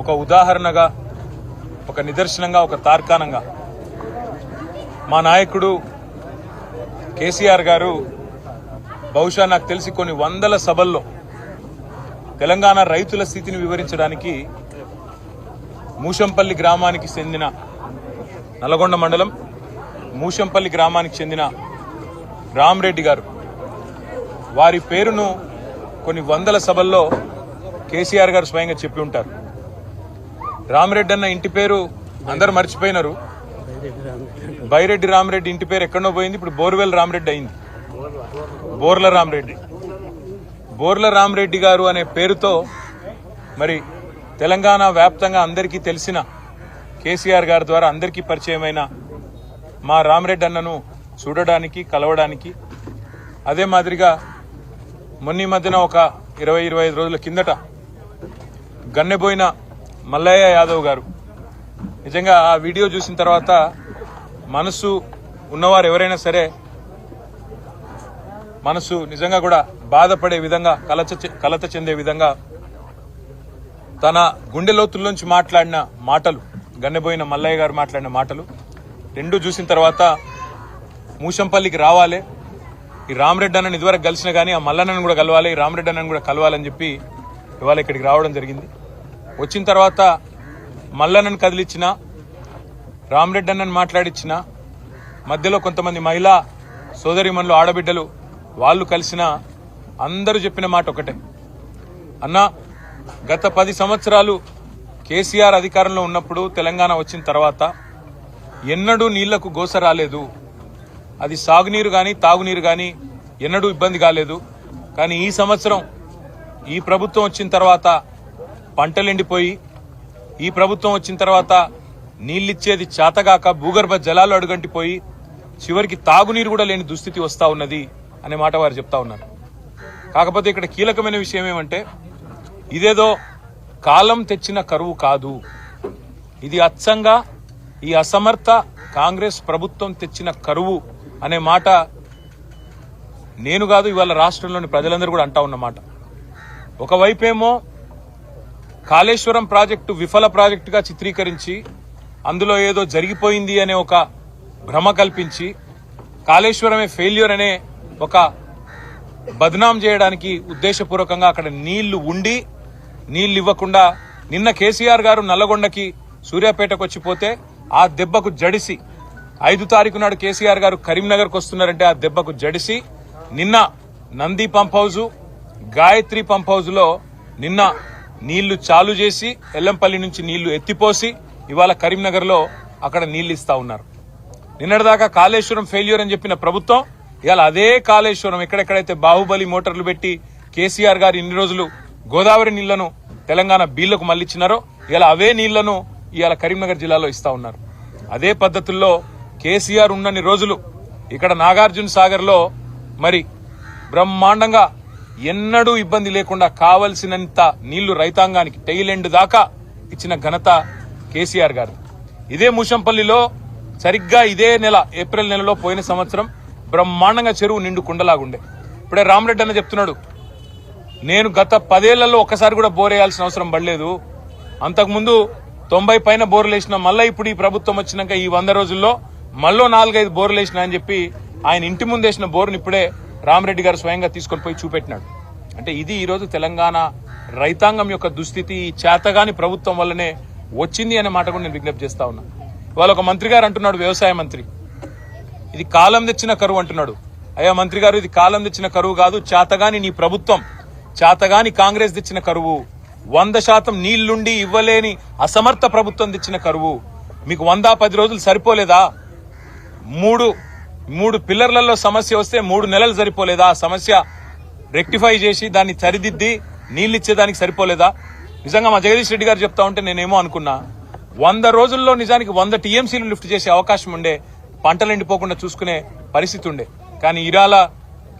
ఒక ఉదాహరణగా, ఒక నిదర్శనంగా, ఒక తార్కాణంగా మా నాయకుడు కేసీఆర్ గారు బహుశా నాకు తెలిసి కొన్ని వందల సభల్లో తెలంగాణ రైతుల స్థితిని వివరించడానికి మూషంపల్లి గ్రామానికి చెందిన, నల్గొండ మండలం మూషంపల్లి గ్రామానికి చెందిన రామరెడ్డి గారు, వారి పేరును కొన్ని వందల సభల్లో కేసీఆర్ గారు స్వయంగా చెప్పి ఉంటారు. రామరెడ్డి అన్న ఇంటి పేరు అందరు మర్చిపోయినారు. బైరెడ్డి రామరెడ్డి ఇంటి పేరు ఎక్కడో పోయింది, ఇప్పుడు బోర్వెల్ రామరెడ్డి అయింది. బోర్ల రామరెడ్డి. బోర్ల రామరెడ్డి గారు అనే పేరుతో మరి తెలంగాణ వ్యాప్తంగా అందరికీ తెలిసిన, కేసీఆర్ గారి ద్వారా అందరికీ పరిచయమైన మా రామరెడ్డి అన్నను చూడడానికి, కలవడానికి, అదే మాదిరిగా మొన్న మధ్యన ఒక 20-25 రోజుల కిందట గన్నెబోయిన మల్లయ్య యాదవ్ గారు, నిజంగా ఆ వీడియో చూసిన తర్వాత మనసు ఉన్నవారు ఎవరైనా సరే మనసు నిజంగా కూడా బాధపడే విధంగా, కలత చెందే విధంగా తన గుండె లోతుల్లోంచి మాట్లాడిన మాటలు, గన్నెబోయిన మల్లయ్య గారు మాట్లాడిన మాటలు రెండు చూసిన తర్వాత మూషంపల్లికి రావాలి, ఈ రామరెడ్డి అన్నని ఇదివరకు కలిసిన కానీ ఆ మల్లన్నను కూడా కలవాలి, ఈ రామరెడ్డి అన్నను కూడా కలవాలని చెప్పి ఇవాళ ఇక్కడికి రావడం జరిగింది. వచ్చిన తర్వాత మల్లన్నను కదిలిచ్చిన, రామరెడ్డి అన్నను మాట్లాడిచ్చిన, మధ్యలో కొంతమంది మహిళా సోదరిమణులు, ఆడబిడ్డలు వాళ్ళు కలిసిన అందరూ చెప్పిన మాట ఒకటే, అన్నా గత 10 సంవత్సరాలు కేసీఆర్ అధికారంలో ఉన్నప్పుడు తెలంగాణ వచ్చిన తర్వాత ఎన్నడూ నీళ్లకు గోస రాలేదు, అది సాగునీరు కానీ తాగునీరు కానీ ఎన్నడూ ఇబ్బంది కాలేదు. కానీ ఈ సంవత్సరం ఈ ప్రభుత్వం వచ్చిన తర్వాత పంటలు ఎండిపోయి, ఈ ప్రభుత్వం వచ్చిన తర్వాత నీళ్ళిచ్చేది చేతగాక భూగర్భ జలాలు అడుగంటిపోయి చివరికి తాగునీరు కూడా లేని దుస్థితి వస్తా ఉన్నది అనే మాట వారు చెప్తా ఉన్నారు. కాకపోతే ఇక్కడ కీలకమైన విషయం ఏమంటే, ఇదేదో కాలం తెచ్చిన కరువు కాదు, ఇది అచ్చంగా ఈ అసమర్థ కాంగ్రెస్ ప్రభుత్వం తెచ్చిన కరువు అనే మాట నేను కాదు, ఇవాళ రాష్ట్రంలోని ప్రజలందరూ కూడా అంటా ఉన్నమాట. ఒకవైపేమో కాళేశ్వరం ప్రాజెక్టు విఫల ప్రాజెక్టుగా చిత్రీకరించి అందులో ఏదో జరిగిపోయింది అనే ఒక భ్రమ కల్పించి కాళేశ్వరమే ఫెయిల్యూర్ అనే ఒక బద్నాం చేయడానికి ఉద్దేశపూర్వకంగా అక్కడ నీళ్లు ఉండి నీళ్లు ఇవ్వకుండా, నిన్న కేసీఆర్ గారు నల్లగొండకి సూర్యాపేటకు వచ్చిపోతే ఆ దెబ్బకు జడిసి 5 తారీఖు నాడు కేసీఆర్ గారు కరీంనగర్కు వస్తున్నారంటే ఆ దెబ్బకు జడిసి నిన్న Nandi pump house, Gayatri pump house లో నిన్న నీళ్లు చాలు చేసి ఎల్లంపల్లి నుంచి నీళ్లు ఎత్తిపోసి ఇవాళ కరీంనగర్ లో అక్కడ నీళ్లు ఇస్తా ఉన్నారు. నిన్నటిదాకా కాళేశ్వరం ఫెయిల్యూర్ అని చెప్పిన ప్రభుత్వం ఇవాళ అదే కాళేశ్వరం ఎక్కడెక్కడైతే బాహుబలి మోటార్లు పెట్టి కేసీఆర్ గారు ఇన్ని రోజులు గోదావరి నీళ్లను తెలంగాణ బీళ్లకు మళ్లిచ్చినారో ఇవాళ అవే నీళ్లను ఇవాళ కరీంనగర్ జిల్లాలో ఇస్తా ఉన్నారు. అదే పద్ధతుల్లో కేసీఆర్ ఉన్నన్ని రోజులు ఇక్కడ నాగార్జున సాగర్ లో మరి బ్రహ్మాండంగా ఎన్నడూ ఇబ్బంది లేకుండా కావలసినంత నీళ్లు రైతాంగానికి టైల్ ఎండ్ దాకా ఇచ్చిన ఘనత కేసీఆర్ గారు. ఇదే మూషంపల్లిలో సరిగ్గా ఇదే నెల ఏప్రిల్ నెలలో పోయిన సంవత్సరం బ్రహ్మాండంగా చెరువు నిండు కుండలాగుండే. ఇప్పుడే రామరెడ్డి అన్న చెప్తున్నాడు, నేను గత 10 ఏళ్లలో ఒక్కసారి కూడా బోర్ వేయాల్సిన అవసరం పడలేదు, అంతకుముందు 90 పైన బోర్లు వేసినా, మళ్ళీ ఇప్పుడు ఈ ప్రభుత్వం వచ్చినాక ఈ 100 రోజుల్లో మళ్ళీ 4-5 బోర్లు వేసినా అని చెప్పి ఆయన ఇంటి ముందు వేసిన బోర్ను ఇప్పుడే రామరెడ్డి గారు స్వయంగా తీసుకొని పోయి చూపెట్టినాడు. అంటే ఇది ఈరోజు తెలంగాణ రైతాంగం యొక్క దుస్థితి ఈ చేతగాని ప్రభుత్వం వల్లనే వచ్చింది అనే మాట కూడా నేను విజ్ఞప్తి చేస్తా ఉన్నా. ఇవాళ ఒక మంత్రి గారు అంటున్నాడు, వ్యవసాయ మంత్రి, ఇది కాలం తెచ్చిన కరువు అంటున్నాడు. అయ్యా మంత్రి గారు, ఇది కాలం తెచ్చిన కరువు కాదు, చేతగాని నీ ప్రభుత్వం, చేతగాని కాంగ్రెస్ తెచ్చిన కరువు, 100% నీళ్లుండి ఇవ్వలేని అసమర్థ ప్రభుత్వం తెచ్చిన కరువు. మీకు 110 రోజులు సరిపోలేదా? మూడు పిల్లర్లలో సమస్య వస్తే 3 నెలలు సరిపోలేదా? ఆ సమస్య రెక్టిఫై చేసి దాన్ని సరిదిద్ది నీళ్లిచ్చేదానికి సరిపోలేదా? నిజంగా మా జగదీష్ రెడ్డి గారు చెప్తా ఉంటే నేనేమో అనుకున్నా, 100 రోజుల్లో నిజానికి 100 టీఎంసీలు లిఫ్ట్ చేసే అవకాశం ఉండే, పంటలు ఎండిపోకుండా చూసుకునే పరిస్థితి ఉండే. కానీ ఇరాల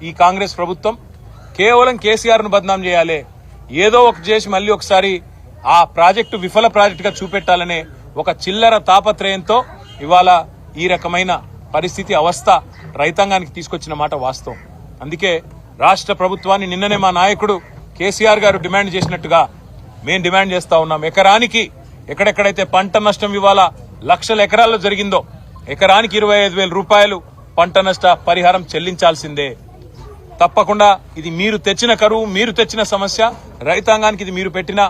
ఈ కాంగ్రెస్ ప్రభుత్వం కేవలం కేసీఆర్ ను బద్నాం చేయాలి, ఏదో ఒక చేసి మళ్ళీ ఒకసారి ఆ ప్రాజెక్టు విఫల ప్రాజెక్టుగా చూపెట్టాలనే ఒక చిల్లర తాపత్రయంతో ఇవాళ ఈ రకమైన పరిస్థితి, అవస్థ రైతాంగానికి తీసుకొచ్చిన మాట వాస్తవం. అందుకే రాష్ట్ర ప్రభుత్వాన్ని నిన్ననే మా నాయకుడు కేసీఆర్ గారు డిమాండ్ చేసినట్టుగా మేము డిమాండ్ చేస్తా ఉన్నాం. ఎకరానికి ఎక్కడెక్కడైతే పంట నష్టం ఇవాళ లక్షల ఎకరాల్లో జరిగిందో ఎకరానికి 25,000 రూపాయలు పంట నష్ట పరిహారం చెల్లించాల్సిందే. తప్పకుండా ఇది మీరు తెచ్చిన కరువు, మీరు తెచ్చిన సమస్య, రైతాంగానికి ఇది మీరు పెట్టిన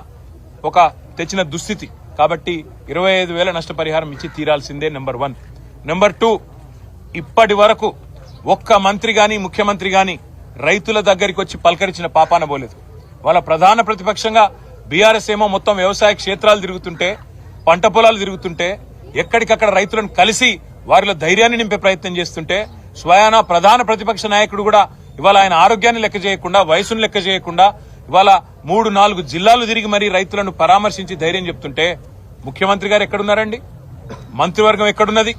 తెచ్చిన దుస్థితి. కాబట్టి 25,000 నష్టపరిహారం ఇచ్చి తీరాల్సిందే. నెంబర్ 1. నెంబర్ 2, ఇప్పటి వరకు ఒక్క మంత్రి గాని ముఖ్యమంత్రి గాని రైతుల దగ్గరికి వచ్చి పలకరించిన పాపాన పోలేదు. వాళ్ళ ప్రధాన ప్రతిపక్షంగా బీఆర్ఎస్ ఏమో మొత్తం వ్యవసాయ క్షేత్రాలు తిరుగుతుంటే, పంట పొలాలు తిరుగుతుంటే, ఎక్కడికక్కడ రైతులను కలిసి వారిలో ధైర్యాన్ని నింపే ప్రయత్నం చేస్తుంటే, స్వయాన ప్రధాన ప్రతిపక్ష నాయకుడు కూడా ఇవాళ ఆయన ఆరోగ్యాన్ని లెక్క చేయకుండా, వయసును లెక్క చేయకుండా ఇవాళ 3-4 జిల్లాలు తిరిగి మరీ రైతులను పరామర్శించి ధైర్యం చెప్తుంటే ముఖ్యమంత్రి గారు ఎక్కడున్నారండి? మంత్రివర్గం ఎక్కడున్నది?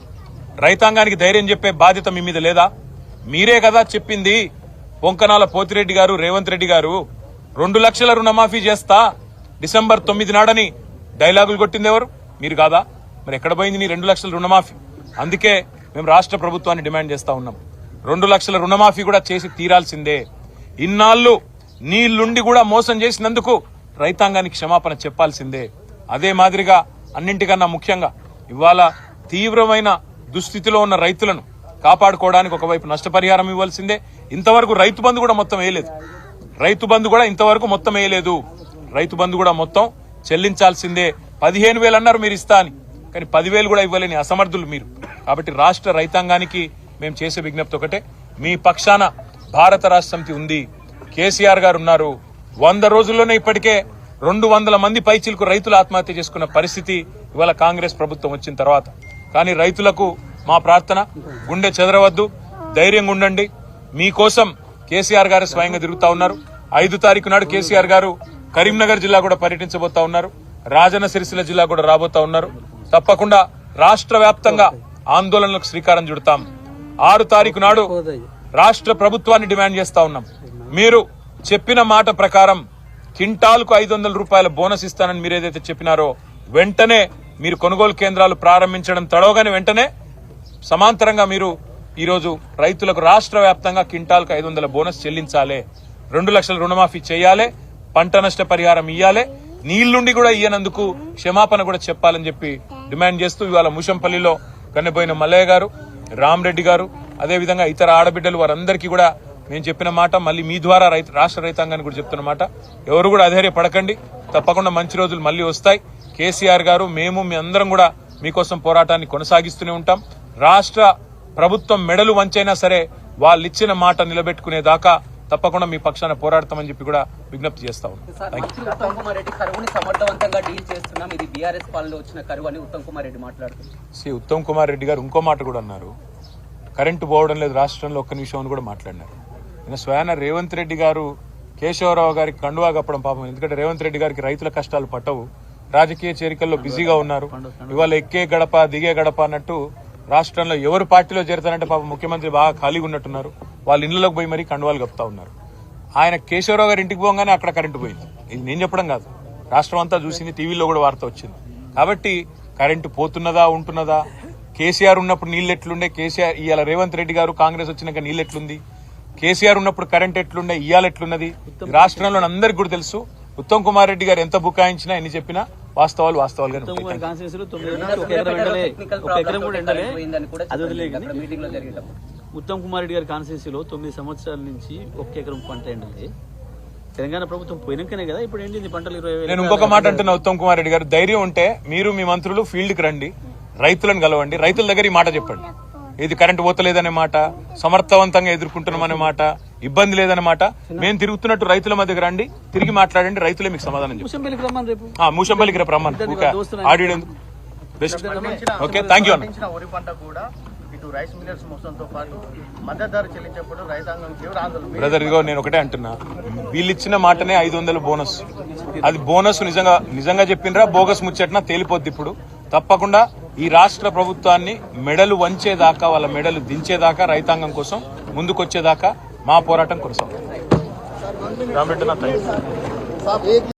రైతాంగానికి ధైర్యం చెప్పే బాధ్యత మీ మీద లేదా? మీరే కదా చెప్పింది. పొంకనాల పోతిరెడ్డి గారు, రేవంత్ రెడ్డి గారు 2 లక్షల రుణమాఫీ చేస్తా డిసెంబర్ 9 నాడని డైలాగులు కొట్టింది ఎవరు? మీరు కాదా? మరి ఎక్కడ పోయింది నీ 2 లక్షల రుణమాఫీ? అందుకే మేము రాష్ట్ర ప్రభుత్వాన్ని డిమాండ్ చేస్తా ఉన్నాం. 2 లక్షల రుణమాఫీ కూడా చేసి తీరాల్సిందే. ఇన్నాళ్లు నీళ్లుండి కూడా మోసం చేసినందుకు రైతాంగానికి క్షమాపణ చెప్పాల్సిందే. అదే మాదిరిగా అన్నింటికన్నా ముఖ్యంగా ఇవాళ తీవ్రమైన దుస్థితిలో ఉన్న రైతులను కాపాడుకోవడానికి ఒకవైపు నష్టపరిహారం ఇవ్వాల్సిందే. ఇంతవరకు రైతు బంధు కూడా మొత్తం వేయలేదు. రైతు బంధు కూడా మొత్తం చెల్లించాల్సిందే. 15,000 అన్నారు మీరు ఇస్తా అని, కానీ 10,000 కూడా ఇవ్వలేని అసమర్థులు మీరు. కాబట్టి రాష్ట్ర రైతాంగానికి మేము చేసే విజ్ఞప్తి ఒకటే, మీ పక్షాన భారత రాష్ట్ర సమితి ఉంది, కేసీఆర్ గారు ఉన్నారు. 100 రోజుల్లోనే ఇప్పటికే 200 మంది పైచిలకు రైతులు ఆత్మహత్య చేసుకున్న పరిస్థితి ఇవాళ కాంగ్రెస్ ప్రభుత్వం వచ్చిన తర్వాత. కానీ రైతులకు మా ప్రార్థన, గుండె చెదరవద్దు, ధైర్యంగా ఉండండి. మీకోసం కేసీఆర్ గారు స్వయంగా తిరుగుతా ఉన్నారు. 5 తారీఖు నాడు కేసీఆర్ గారు కరీంనగర్ జిల్లా కూడా పర్యటించబోతా ఉన్నారు. రాజన్న సిరిసిల్ల జిల్లా కూడా రాబోతా ఉన్నారు. తప్పకుండా రాష్ట్ర వ్యాప్తంగా ఆందోళనలకు శ్రీకారం చుడతాం. 6 తారీఖు నాడు రాష్ట్ర ప్రభుత్వాన్ని డిమాండ్ చేస్తా ఉన్నాం. మీరు చెప్పిన మాట ప్రకారం క్వింటాల్కు 500 రూపాయల బోనస్ ఇస్తానని మీరు ఏదైతే చెప్పినారో వెంటనే మీరు కొనుగోలు కేంద్రాలు ప్రారంభించడం తడవగానే వెంటనే సమాంతరంగా మీరు ఈరోజు రైతులకు రాష్ట్ర వ్యాప్తంగా క్వింటాల్కు 500 బోనస్ చెల్లించాలి. 2 లక్షల రుణమాఫీ చేయాలి. పంట నష్ట పరిహారం ఇయ్యాలి. నీళ్లుండి కూడా ఇయ్యనందుకు క్షమాపణ కూడా చెప్పాలని చెప్పి డిమాండ్ చేస్తూ ఇవాళ ముషంపల్లిలో కన్నెపోయిన మల్లయ్య గారు, రామరెడ్డి గారు, అదేవిధంగా ఇతర ఆడబిడ్డలు వారందరికీ కూడా మేము చెప్పిన మాట, మళ్ళీ మీ ద్వారా రాష్ట్ర రైతాంగానికి కూడా చెప్తున్న మాట, ఎవరు కూడా అధైర్యపడకండి. తప్పకుండా మంచి రోజులు మళ్ళీ వస్తాయి. కేసీఆర్ గారు, మేము, మీ అందరం కూడా మీకోసం పోరాటాన్ని కొనసాగిస్తూనే ఉంటాం. రాష్ట్ర ప్రభుత్వం మెడలు వంచైనా సరే వాళ్ళు ఇచ్చిన మాట నిలబెట్టుకునే దాకా తప్పకుండా మీ పక్షాన పోరాడతామని చెప్పి కూడా విజ్ఞప్తి చేస్తా ఉన్నాం. ఉత్తమ్ కుమార్ రెడ్డి కరువుని సమర్థవంతంగా డీల్ చేస్తున్నాం, ఇది బీఆర్ఎస్ పాలనలో వచ్చిన కరువు అని ఉత్తమ్ కుమార్ రెడ్డి మాట్లాడుతున్నారు. ఉత్తమ్ కుమార్ రెడ్డి గారు ఇంకో మాట కూడా అన్నారు, కరెంటు పోవడం లేదు రాష్ట్రంలో ఒక్క నిమిషం అని కూడా మాట్లాడినారు. స్వయాన రేవంత్ రెడ్డి గారు కేశవరావు గారికి కండువా కప్పడం పాపం. ఎందుకంటే రేవంత్ రెడ్డి గారికి రైతుల కష్టాలు పట్టవు, రాజకీయ చేరికల్లో బిజీగా ఉన్నారు. ఇవాళ ఎక్కే గడప దిగే గడప అన్నట్టు రాష్ట్రంలో ఎవరు పార్టీలో చేరుతారంటే పాపం ముఖ్యమంత్రి బాగా ఖాళీగా ఉన్నట్టున్నారు. వాళ్ళ ఇళ్లలోకి పోయి మరీ కండువాలు కప్పుతా ఉన్నారు. ఆయన కేశవరావు గారి ఇంటికి పోగానే అక్కడ కరెంటు పోయింది. ఇది నేను చెప్పడం కాదు, రాష్ట్రం అంతా చూసింది, టీవీలో కూడా వార్త వచ్చింది. కాబట్టి కరెంటు పోతున్నదా ఉంటున్నదా, కేసీఆర్ ఉన్నప్పుడు నీళ్ళు ఎట్లుండే, కేసీఆర్ ఇవాళ రేవంత్ రెడ్డి గారు కాంగ్రెస్ వచ్చినాక నీళ్ళు ఎట్లుంది, కేసీఆర్ ఉన్నప్పుడు కరెంట్ ఎట్లుండే, ఇవాళ ఎట్లున్నది రాష్ట్రంలో అందరికీ కూడా తెలుసు. ఉత్తమ్ కుమార్ రెడ్డి గారు ఎంత బుకాయించినా ఎన్ని చెప్పినా వాస్తవాలుగానే ఉత్తమ్ కుమార్ రెడ్డి గారి కాన్స్టిట్యూన్సీలో 9 సంవత్సరాల నుంచి 1 ఎకరం పంట ఎండలే. తెలంగాణ ప్రభుత్వం పోయినాకనే కదా ఇప్పుడు ఏంటి పంటలు 20,000. నేను ఇంకొక మాట అంటున్నా, ఉత్తమ్ కుమార్ రెడ్డి గారు ధైర్యం ఉంటే మీరు మీ మంత్రులు ఫీల్డ్ కి రండి, రైతులను కలవండి, రైతుల దగ్గర ఈ మాట చెప్పండి. ఇది కరెంటు పోతలేదనే మాట, సమర్థవంతంగా ఎదుర్కొంటున్నామనే మాట, ఇబ్బంది లేదనే మాట. మేము తిరుగుతున్నట్టు రైతుల మధ్యకి రండి, తిరిగి మాట్లాడండి, రైతులే మీకు సమాధానం చెప్తారు. మూషంపల్లికి రేపు రమ్మని ఆడియో ఎందుకు బెస్ట్. ఓకే, థ్యాంక్ యూ అన్న. రైస్ మిల్లర్స్ మోసంతో పాటు మద్దతు ధర చెల్లించేప్పుడు రైతాంగం తీవ్ర ఆందోళన. బ్రదర్, ఇదిగో నేను ఒకటే అంటున్నా, వీళ్ళిచ్చిన మాటనే 500 బోనస్. అది బోనస్ నిజంగా చెప్పినరా బోగస్ ముచ్చట్నా తేలిపోద్ది. ఇప్పుడు తప్పకుండా ఈ రాష్ట్ర ప్రభుత్వాన్ని మెడలు వంచేదాకా, వాళ్ళ మెడలు దించేదాకా, రైతాంగం కోసం ముందుకొచ్చేదాకా మా పోరాటం కొనసాగుతుంది.